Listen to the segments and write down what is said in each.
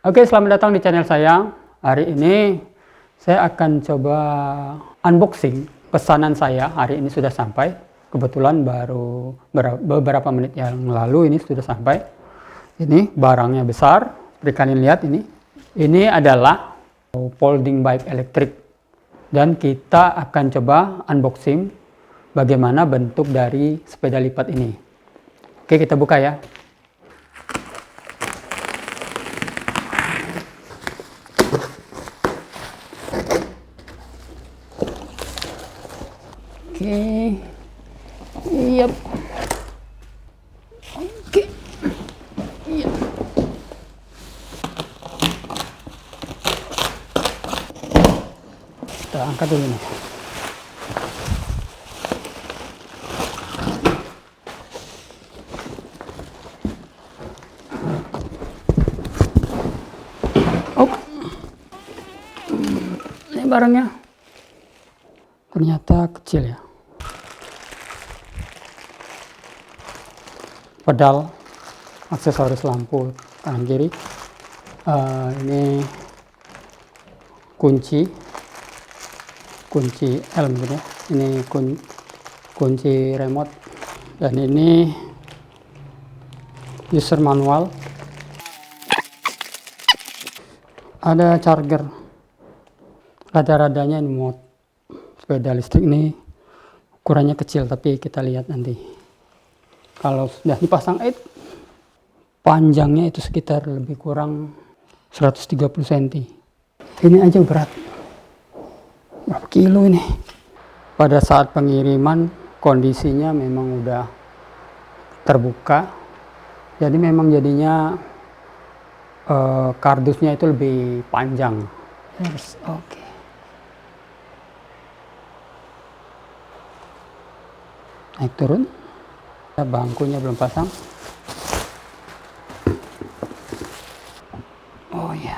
Oke, selamat datang di channel saya. Hari ini saya akan coba unboxing pesanan saya. Hari ini sudah sampai. Kebetulan baru beberapa menit yang lalu ini sudah sampai. Ini barangnya besar. Seperti kalian lihat ini. Ini adalah folding bike elektrik. Dan kita akan coba unboxing bagaimana bentuk dari sepeda lipat ini. Oke, kita buka ya. Oke, yep. Oke, yep. Kita angkat dulu nih. Oh, ini barangnya ternyata kecil ya. Pedal, aksesoris lampu kanan kiri, ini kunci L gitu ya. Ini kunci remote, dan ini user manual. Ada charger. Rada-radanya ini mod sepeda listrik ini ukurannya kecil, tapi kita lihat nanti. Kalau sudah dipasang panjangnya itu sekitar lebih kurang 130 cm. Ini aja berat. Berapa kilo ini? Pada saat pengiriman kondisinya memang udah terbuka. Jadi memang jadinya kardusnya itu lebih panjang. Yes, oke. Naik turun. Bangkunya belum pasang. Oh ya.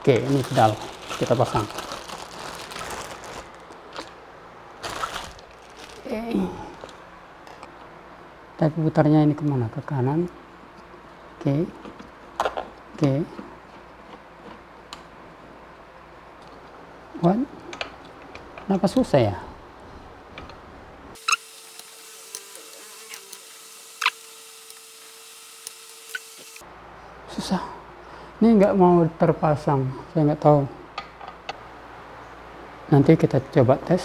Oke, ini pedal kita pasang. Oke. Tapi putarnya ini kemana? Ke kanan. Oke. Oke. What? Kenapa susah ya? Susah. Ini nggak mau terpasang. Saya nggak tahu. Nanti kita coba tes.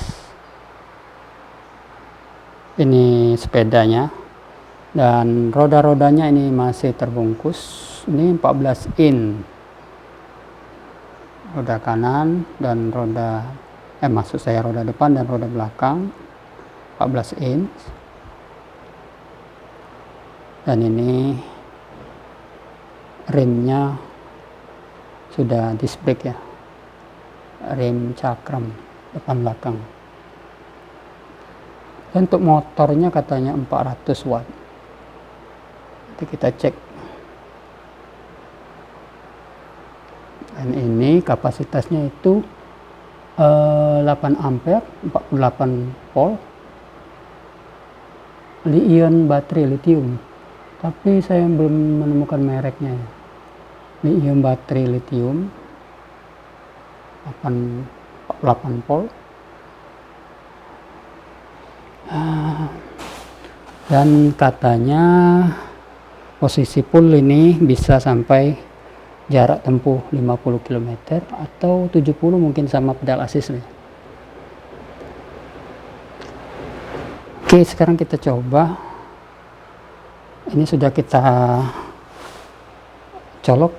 Ini sepedanya. Dan roda-rodanya ini masih terbungkus. Ini 14 in. Roda kanan dan roda maksud saya roda depan dan roda belakang 14 inch. Dan ini rimnya sudah disc brake ya, rim cakram depan belakang. Dan untuk motornya katanya 400 watt. Nanti kita cek. Dan ini kapasitasnya itu 8 ampere, 48 volt, li-ion baterai lithium, tapi saya belum menemukan mereknya. Li-ion baterai lithium 48 volt, dan katanya posisi full ini bisa sampai jarak tempuh 50 km atau 70 mungkin sama pedal assist nih. Oke, sekarang kita coba. Ini sudah kita colok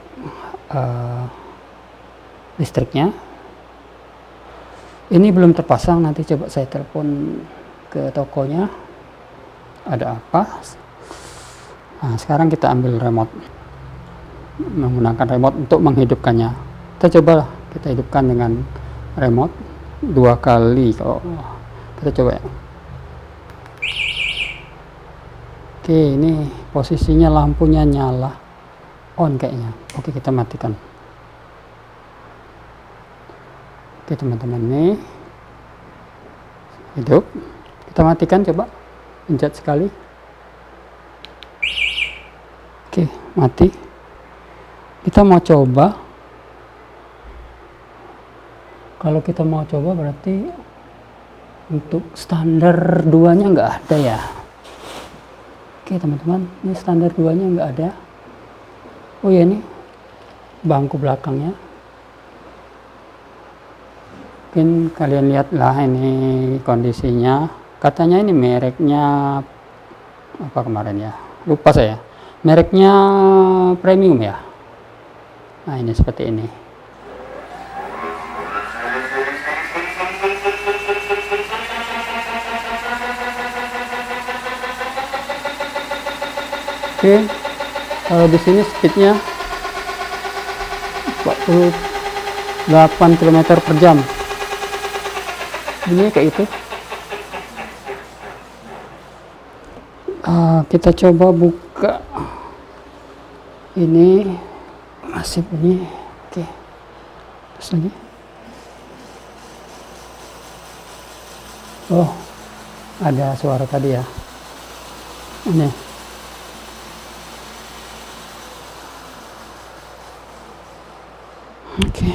listriknya. Ini belum terpasang, nanti coba saya telepon ke tokonya. Ada apa? Nah, sekarang kita ambil remote. Menggunakan remote untuk menghidupkannya. Kita coba kita hidupkan dengan remote 2 kali. Kalau kita coba ya. Oke, ini posisinya lampunya nyala on kayaknya. Oke, kita matikan. Oke teman-teman, ini hidup. Kita matikan, coba pencet sekali. mati. Kita mau coba. Kalau kita mau coba berarti untuk standar 2-nya nggak ada ya. Oke teman-teman, ini standar 2-nya nggak ada. Oh ya, ini bangku belakangnya. Mungkin kalian lihat lah ini kondisinya. Katanya ini mereknya apa kemarin ya, lupa saya. Mereknya premium ya. Nah ini seperti ini. Oke, kalau di sini speednya 48 km per jam. Ini kayak itu. Kita coba buka ini, masih bunyi. Oke, terus lagi. Oh, ada suara tadi ya. Ini. Oke.